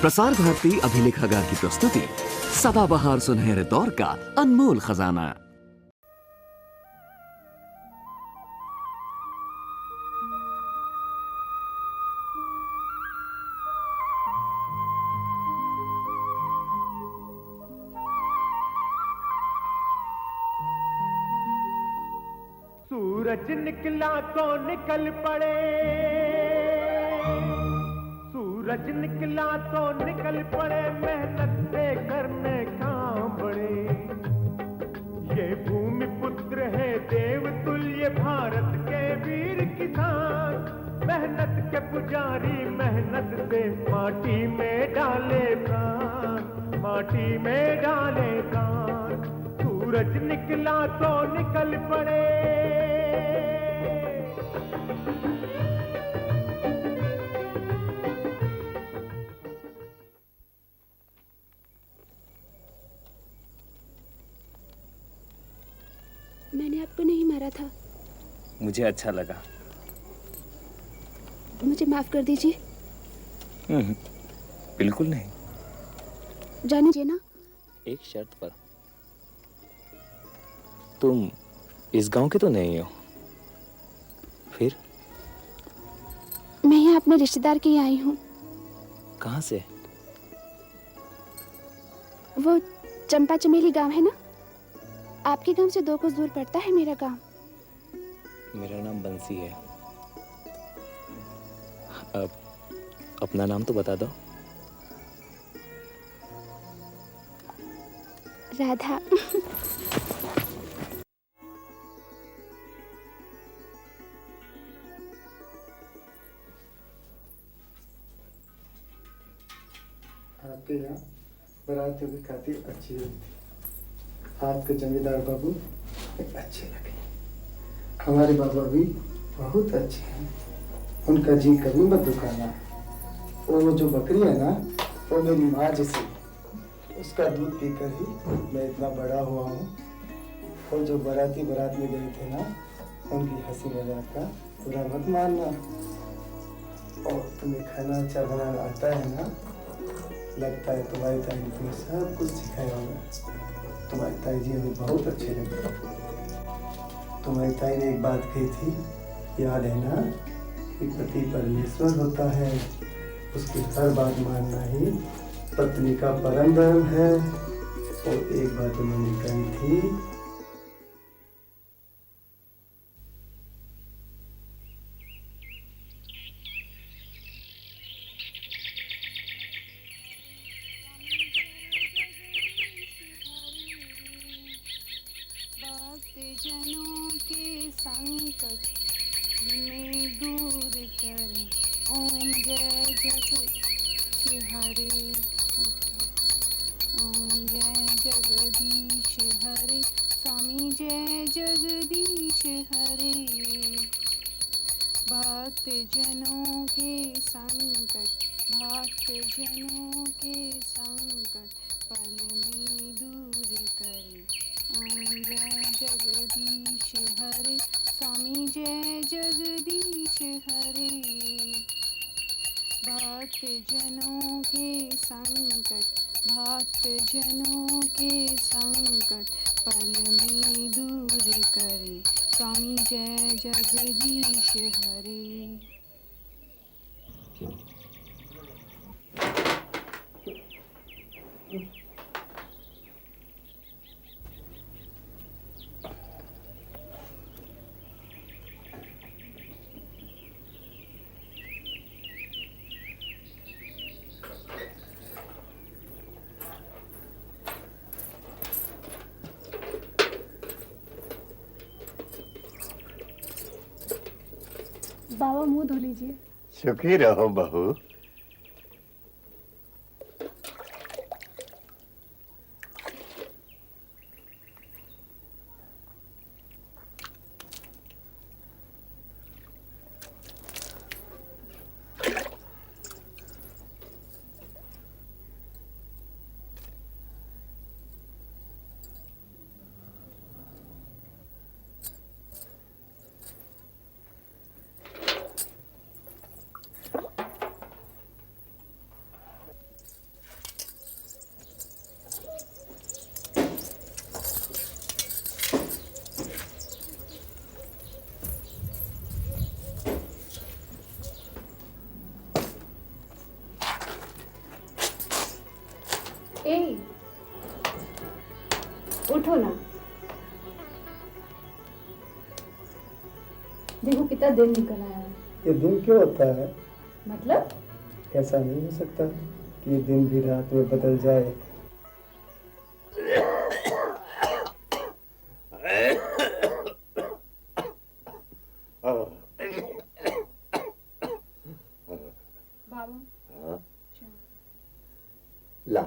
प्रसार भारती अभिलेखागार की प्रस्तुति सदाबहार सुनहरे दौर का अनमोल खजाना। सूरज निकला तो निकल पड़े, सूरज निकला तो निकल पड़े, मेहनत से करने काम बड़े। ये भूमि पुत्र है देव तुल्य भारत के वीर किसान, मेहनत के पुजारी मेहनत से माटी में डाले प्राण, माटी में डाले प्राण। सूरज निकला तो निकल पड़े। मैंने आपको नहीं मारा था। मुझे अच्छा लगा। मुझे माफ कर दीजिए। बिल्कुल नहीं। जाने दीजिए ना। एक शर्त पर। तुम इस गांव के तो नहीं हो? फिर? मैं यहाँ अपने रिश्तेदार के यहाँ आई हूँ। कहाँ से? वो चंपा चमेली गांव है ना, आपके गांव से 2 कोस दूर पड़ता है मेरा गांव। मेरा नाम बंसी है। अब अपना नाम तो बता दो। राधा। आपके यहाँ बारातियों की खातिर अच्छी होती। आपके जमींदार बाबू अच्छे लगे, हमारे बाबा भी बहुत अच्छे हैं, उनका जी कभी मत दुखाना। वो जो बकरी है ना, वो मेरी माँ जैसी, उसका दूध पीकर ही मैं इतना बड़ा हुआ हूँ। और जो बाराती बारात में गए थे ना, उनकी हंसी मजाक का बुरा मत मानना। और तुम्हें खाना अच्छा बनाना आता है ना, लगता है तुम्हारी ताई ने तुम्हें सब कुछ सिखाया होगा। तुम्हारी ताई जी हमें बहुत अच्छे लगे। तुम्हारी ताई ने एक बात कही थी, याद है ना, कि पति परमेश्वर होता है, उसकी हर बात मानना ही पत्नी का परम धर्म है। और एक बात उन्होंने कही थी, जनों के संकट में दूर कर, ओम जय जगदीश हरे, ओम जय जगदीश हरे, स्वामी जय जगदीश हरे। भक्त जनों के संकट, भक्त जनों के संकट पल में दूर करे, ओम जय जगदीश हरे, स्वामी जय जगदीश हरे। भक्त जनों के संकट, भक्त जनों के संकट पल में दूर करे, स्वामी जय जगदीश हरे। बाबा मुंह धो लीजिए। सुखी रहो बहू। उठो ना। देखो कितना दिन निकल आया है। ये दिन क्यों होता है? मतलब ऐसा नहीं हो सकता कि ये दिन भी रात में बदल जाए। बाबा ला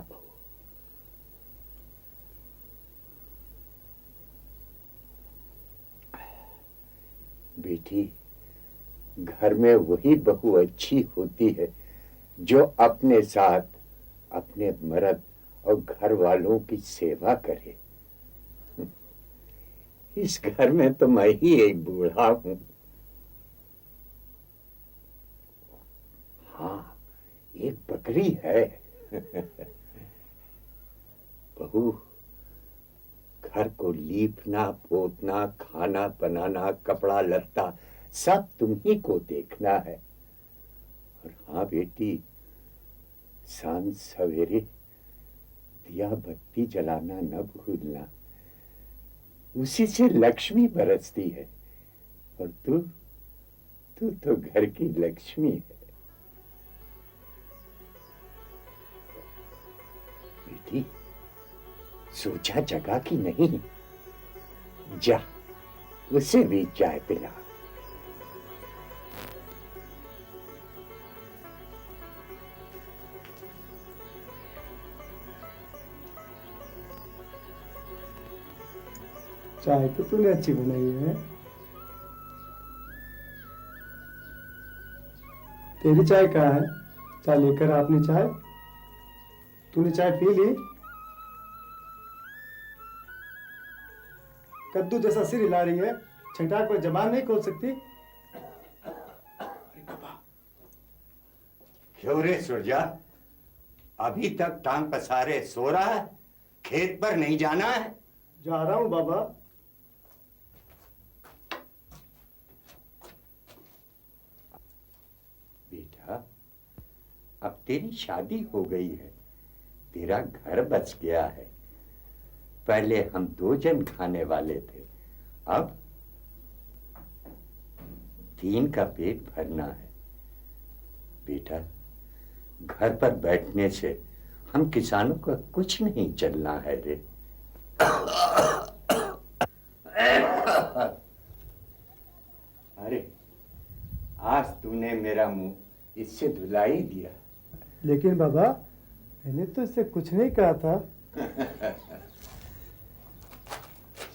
बेटी, घर में वही बहू अच्छी होती है जो अपने साथ अपने मर्द और घर वालों की सेवा करे। इस घर में तो मैं ही एक बूढ़ा हूं। हाँ, एक बकरी है। बहू, घर को लीपना पोतना, खाना बनाना, कपड़ा लत्ता सब तुम्ही को देखना है। और हाँ बेटी, शाम सवेरे दिया बत्ती जलाना न भूलना, उसी से लक्ष्मी बरसती है। और तू तू तो घर की लक्ष्मी है। बेटी, सोचा जगा कि नहीं? जा, उसे भी चाय पिला। चाय तो तूने अच्छी बनाई है। तेरी चाय कहाँ है? चाय लेकर आपने चाय। तूने चाय पी ली? कद्दू जैसा सिर हिला रही है, छटाक पर जबान नहीं खोल सकती। क्यों रे सुरजा, अभी तक टांग पसारे सो रहा है? खेत पर नहीं जाना है? जा रहा हूं बाबा। बेटा, अब तेरी शादी हो गई है, तेरा घर बच गया है। पहले हम 2 जन खाने वाले थे, अब 3 का पेट भरना है। बेटा, घर पर बैठने से हम किसानों का कुछ नहीं चलना है रे। अरे, आज तूने मेरा मुंह इससे धुला ही दिया। लेकिन बाबा, मैंने तो इससे कुछ नहीं कहा था।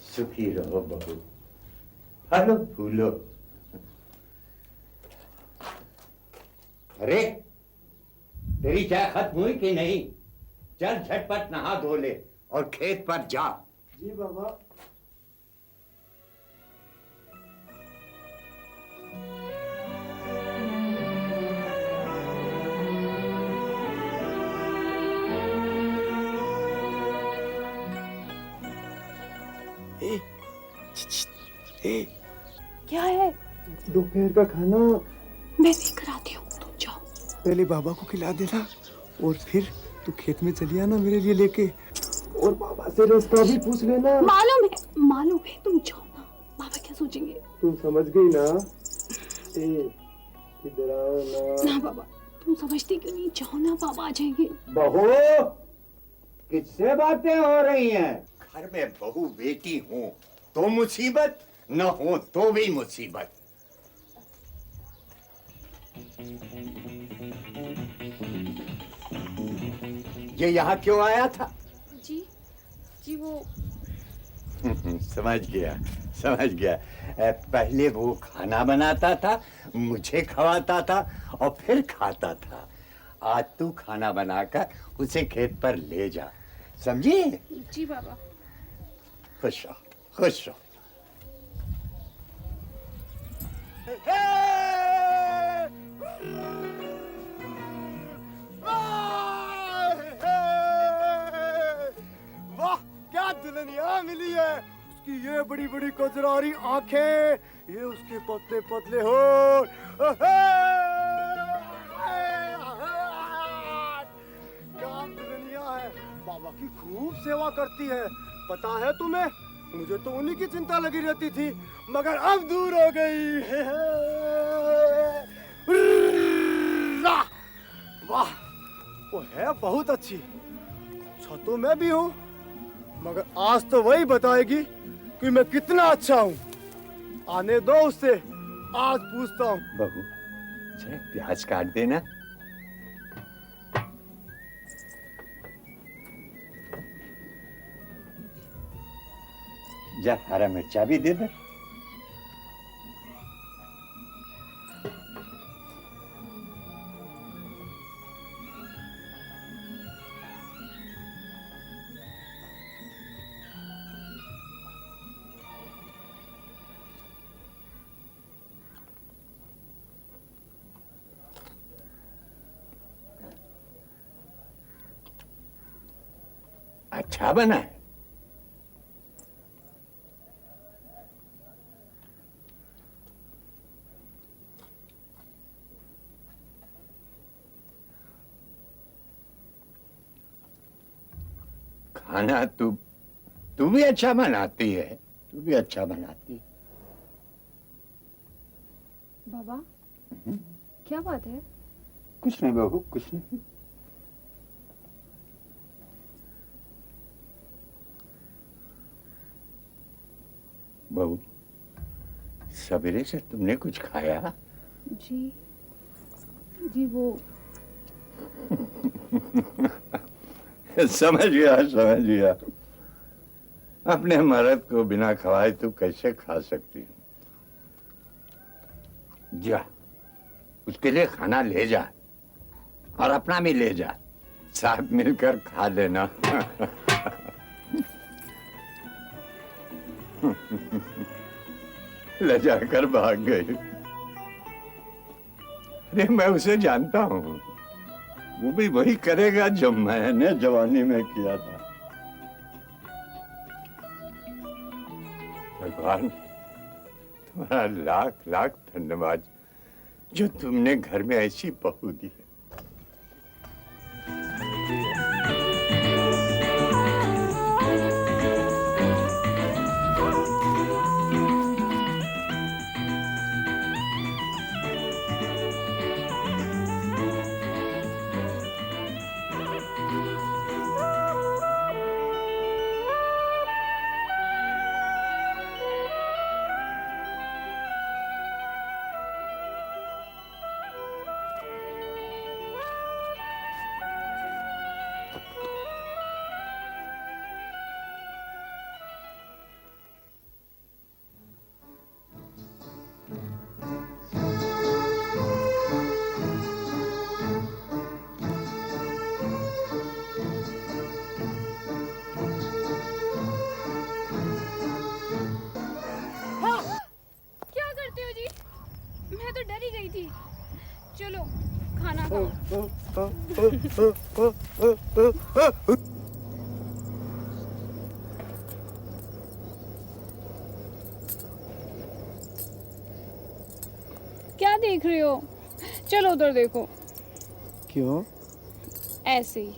सुखी रहो बहू, फलो फूलो। अरे, तेरी चाय खत्म हुई कि नहीं? चल झटपट नहा धो ले और खेत पर जा। जी बाबा। क्या है? दोपहर का खाना मैं लेकर आती हूँ, तुम जाओ। पहले बाबा को खिला देना और फिर तू खेत में चली आना मेरे लिए लेके। और बाबा से रास्ता भी पूछ लेना। मालूम है, तुम जाओ ना। बाबा क्या सोचेंगे? तुम समझ गई ना? इधर आओ ना। ना बाबा, तुम समझते क्यों नहीं? जाओ ना, बाबा आ जाएंगे। बहू, किससे बातें हो रही हैं? घर में बहू बेटी हो तो मुसीबत, न हो तो भी मुसीबत। ये यहाँ क्यों आया था? जी वो समझ गया। पहले वो खाना बनाता था, मुझे खवाता था और फिर खाता था। आज तू खाना बनाकर उसे खेत पर ले जा, समझी? जी बाबा। खुश रहो। वाह, क्या दुल्हनिया मिली है। उसकी ये बड़ी बड़ी कजरारी आंखें, ये उसके पतले पतले होठ। क्या दुल्हनिया है। बाबा की खूब सेवा करती है। पता है तुम्हें, मुझे तो उन्हीं की चिंता लगी रहती थी, मगर अब दूर हो गई। वाह, वो है बहुत अच्छी। अच्छा तो मैं भी हूँ, मगर आज तो वही बताएगी कि मैं कितना अच्छा हूँ। आने दो उससे, आज पूछता हूँ। बहू, चाहे प्याज काट देना। जा हरा मिर्चा भी दे दे। अच्छा बना है। खाना तू भी अच्छा बनाती है, तू भी अच्छा बनाती है। बाबा क्या बात है? कुछ नहीं बहू, कुछ नहीं। बहू, सवेरे से तुमने कुछ खाया? जी जी वो समझ गया। अपने मर्द को बिना खवाए तू कैसे खा सकती है? जा, उसके लिए खाना ले जा और अपना भी ले जा, साथ मिलकर खा लेना। ले जाकर भाग गई। अरे मैं उसे जानता हूँ, वो भी वही करेगा जो मैंने जवानी में किया था। भगवान तुम्हारा लाख लाख धन्यवाद जो तुमने घर में ऐसी बहू दी है। मैं तो डर ही गई थी। चलो खाना खाओ। क्या देख रहे हो? चलो उधर देखो। क्यों? ऐसे ही।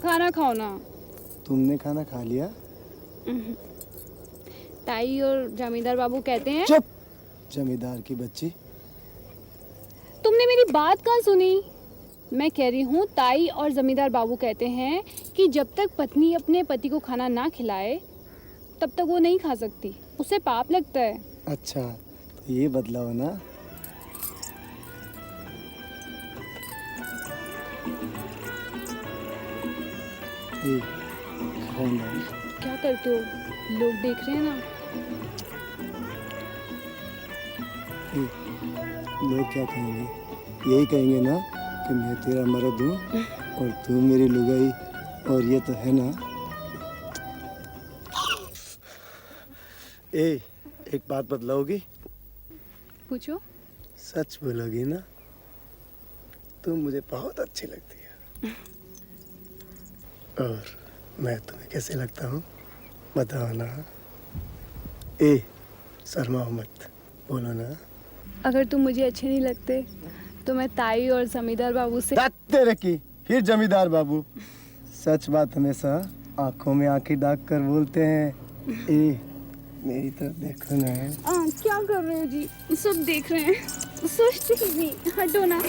खाना खाओ ना। तुमने खाना खा लिया? ताई और जमींदार बाबू कहते हैं। चुप! जमींदार की बच्ची। तुमने मेरी बात कहाँ सुनी? मैं कह रही हूँ ताई और जमींदार बाबू कहते हैं कि जब तक पत्नी अपने पति को खाना ना खिलाए तब तक वो नहीं खा सकती, उसे पाप लगता है। अच्छा तो ये बदलाव ना। क्या करते हो? लोग देख रहे हैं ना। लोग क्या कहेंगे? यही कहेंगे ना कि मैं तेरा मर्द हूँ और तू मेरी लुगाई, और ये तो है ना। एक बात बतलाओगी? पूछो। सच बोलोगी ना? तुम मुझे बहुत अच्छी लगती है। और मैं तुम्हें कैसे लगता हूँ बताओ ना। शर्माओ मत, बोलो ना। अगर तुम मुझे अच्छे नहीं लगते तो मैं ताई और जमींदार बाबू से। तेरे की फिर जमींदार बाबू। सच बात हमेशा आंखों में आंखें डाल कर बोलते हैं, ए मेरी तरफ देखो ना। क्या कर रहे हो जी? सब देख रहे हैं। सोचते ही नहीं, हटो ना।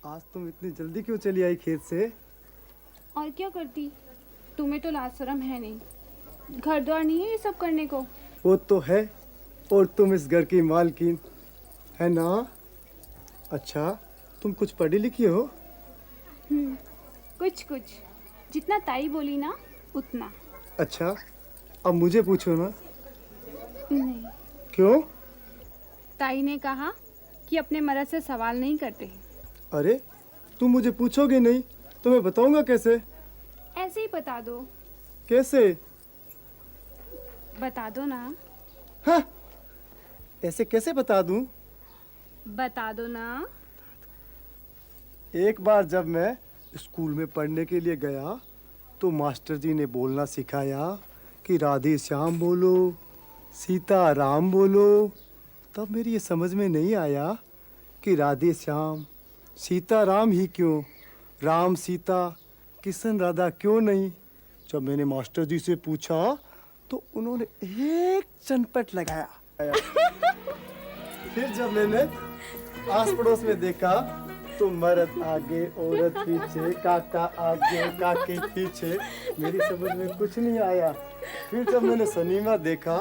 आज तुम इतनी जल्दी क्यों चली आई खेत से? और क्या करती? तुम्हें तो लाज शर्म है नहीं, घर द्वार नहीं है ये सब करने को। वो तो है, और तुम इस घर की मालकिन है ना। अच्छा, तुम कुछ पढ़ी लिखी हो? कुछ कुछ, जितना ताई बोली ना उतना। अच्छा, अब मुझे पूछो ना। नहीं, क्यों? ताई ने कहा कि अपने मर्द से सवाल नहीं करते। अरे तुम मुझे पूछोगे नहीं तो मैं बताऊंगा कैसे? ऐसे ही बता दो। कैसे? बता दो ना। हाँ, ऐसे कैसे बता दूं? बता दो ना। एक बार जब मैं स्कूल में पढ़ने के लिए गया तो मास्टर जी ने बोलना सिखाया कि राधे श्याम बोलो, सीता राम बोलो। तब मेरी ये समझ में नहीं आया कि राधे श्याम, सीता राम ही क्यों, राम सीता, किशन राधा क्यों नहीं। जब मैंने मास्टर जी से पूछा तो उन्होंने एक चनपट लगाया। फिर जब मैंने आस पड़ोस में देखा तो मर्द आगे औरत पीछे, काका आगे काके पीछे, मेरी समझ में कुछ नहीं आया। फिर जब मैंने सिनेमा देखा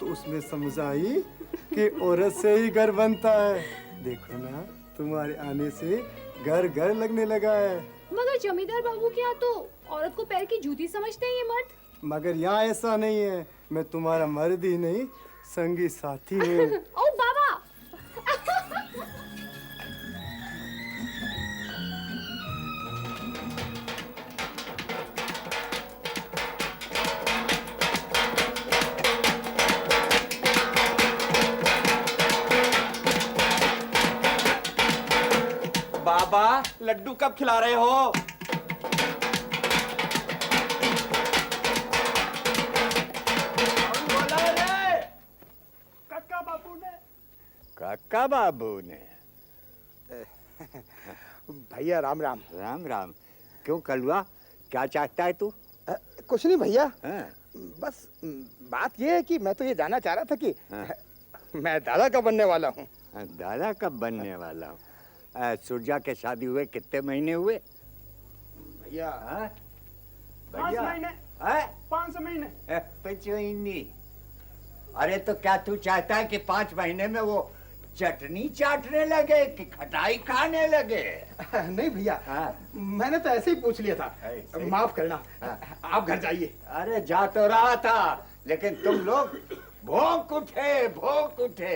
तो उसमें समझ आई कि औरत से ही घर बनता है। देखो ना, तुम्हारे आने से घर घर लगने लगा है। मगर जमींदार बाबू के यहाँ तो औरत को पैर की जूती समझते हैं ये मर्द। मगर यहाँ ऐसा नहीं है, मैं तुम्हारा मर्द ही नहीं संगी साथी हूँ। ओ बाबा। बाबा, लड्डू कब खिला रहे हो? बोला रे? काका बाबू ने। भैया राम राम। राम राम। क्यों कलुआ, क्या चाहता है तू? कुछ नहीं भैया, हाँ? बस बात ये है कि मैं तो ये जानना चाह रहा था कि हाँ। मैं दादा का बनने वाला हूँ। दादा कब बनने वाला हूँ? सुरजा के शादी हुए कितने महीने हुए? भैया हाँ? 5 महीने। 5 महीने। 5 महीने। अरे तो क्या तू चाहता है कि 5 महीने में वो चटनी चाटने लगे कि खटाई खाने लगे? नहीं भैया, हाँ। मैंने तो ऐसे ही पूछ लिया था। ऐसे ही? माफ करना, हाँ। आप घर जाइए। अरे जा तो रहा था, लेकिन तुम लोग भौंक उठे।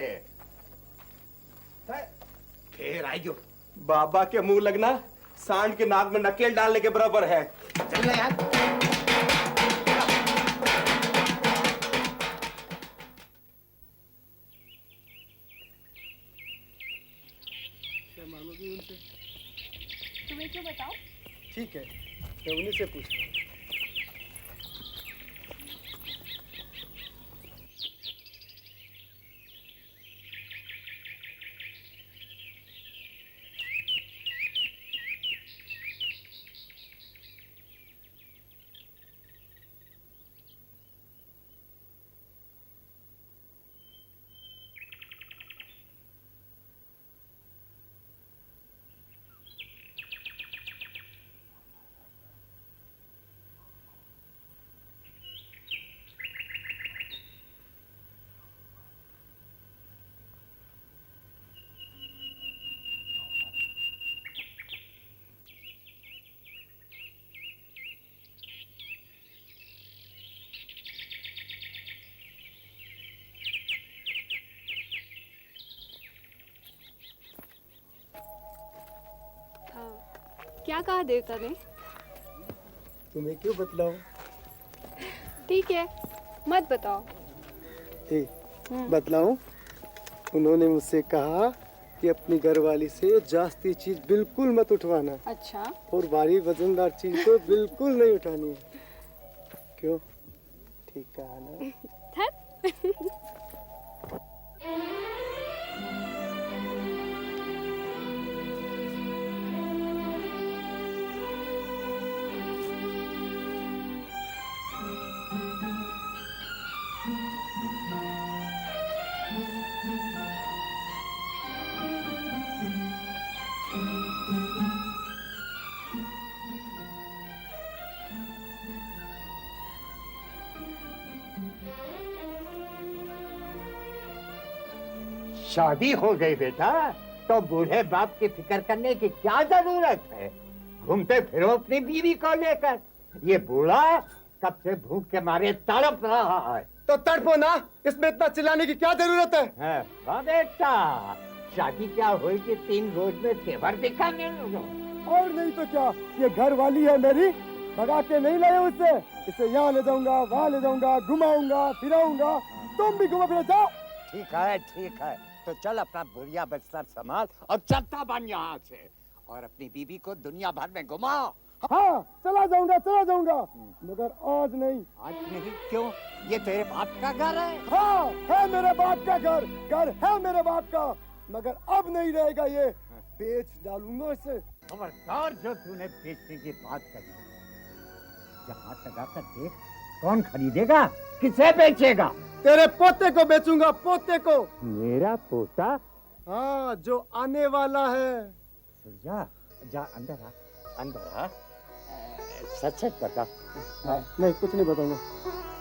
फिर आइयो। बाबा के मुंह लगना सांड के नाक में नकेल डालने के बराबर है। चलिए यार। मांगोगी उनसे? तुम्हें क्यों बताओ? ठीक है, मैं उन्हीं से पूछूंगा। क्या कहा देवता ने? तुम्हें क्यों बतलाऊं? ठीक है, मत बताओ। बतलाऊं? उन्होंने मुझसे कहा कि अपनी घरवाली से जास्ती चीज बिल्कुल मत उठवाना अच्छा। और भारी वजनदार चीज तो बिल्कुल नहीं उठानी है। क्यों? ठीक कहा ना? शादी हो गई बेटा तो बूढ़े बाप की फिक्र करने की क्या जरूरत है? घूमते फिरो अपनी बीवी को लेकर। ये बूढ़ा कब से भूख के मारे तड़प रहा है। तो तड़पो ना, इसमें इतना चिल्लाने की क्या जरूरत है? वाह बेटा, शादी क्या हुई कि 3 रोज में तेवर दिखाने लगो। और नहीं तो क्या, ये घर वाली है मेरी, भगा के नहीं लाए उससे। इसे यहाँ ले जाऊंगा, वहाँ ले जाऊंगा, घुमाऊंगा, फिराऊंगा। तुम भी घुमा फिरा जाओ। ठीक है, तो चल अपना बुढ़िया बिस्तर संभाल और चलता बन यहाँ से और अपनी बीबी को दुनिया भर में घुमाओ। हाँ, चला जाऊंगा, मगर आज नहीं। आज नहीं क्यों? ये तेरे बाप का घर है। हाँ, है मेरे बाप का घर है मेरे बाप का, मगर अब नहीं रहेगा ये। बेच डालूंगा इसे। खबरदार जो तूने बेचने की बात करी, यहाँ लगा कर देख, कौन खरीदेगा, किसे बेचेगा? तेरे पोते को बेचूंगा, पोते को। मेरा पोता? हाँ, जो आने वाला है। सुरजा, जा अंदर आ। सच बता। नहीं, कुछ नहीं बताऊंगा।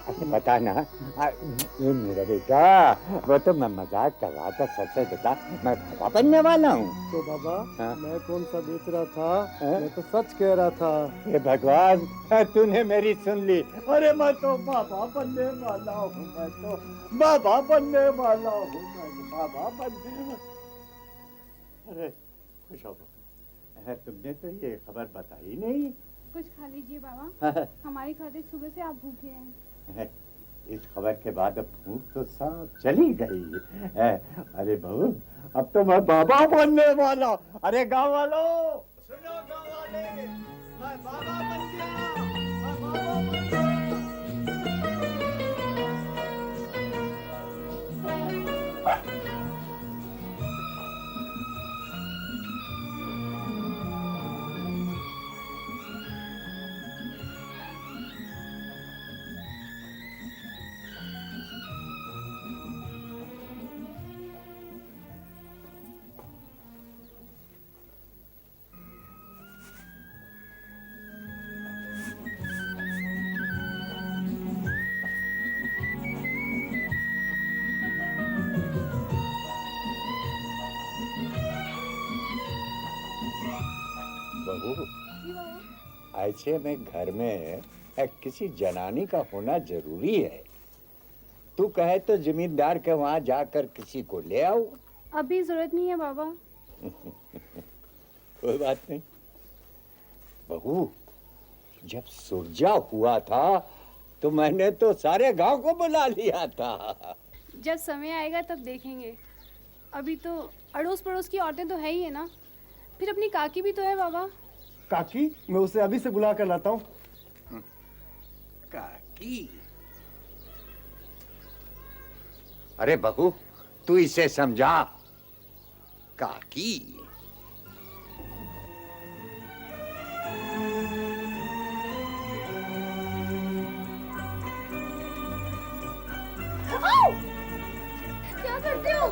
अच्छा बता ना। ये मेरा बेटा, वो तो मैं मजाक कर रहा था, सच बता, मैं बाबा बनने वाला हूँ। तो बाबा, हाँ? मैं कौन सा बेच रहा था? मैं तो सच कह रहा था। हे भगवान, तूने मेरी सुन ली। अरे मैं तो बाबा बनने वाला हूँ, मैं तो बाबा बनने वाला हूँ, मैं तो बाबा बनने। अरे खुश हो, तुमने तो ये खबर बताई नहीं। कुछ खा लीजिए बाबा, हमारी खातिर सुबह से आप भूखे हैं। इस खबर के बाद अब भूख तो सब चली गई। अरे बहू, अब तो मैं बाबा बनने वाला। अरे गाँव वालों सुनो, गाँव वाले, मैं बाबा बन गया, मैं बाबा बन गया। बहू, ऐसे में घर में किसी जनानी का होना जरूरी है। तू कहे तो जमींदार के वहाँ जाकर किसी को ले आओ। अभी जरूरत नहीं है बाबा। कोई बात नहीं बहू, जब सुरजा हुआ था तो मैंने तो सारे गांव को बुला लिया था। जब समय आएगा तब देखेंगे। अभी तो अड़ोस पड़ोस की औरतें तो है ही है ना, फिर अपनी काकी भी तो है बाबा। काकी? मैं उसे अभी से बुला कर लाता हूँ। काकी? अरे बहू, तू इसे समझा। काकी? क्या करते हो?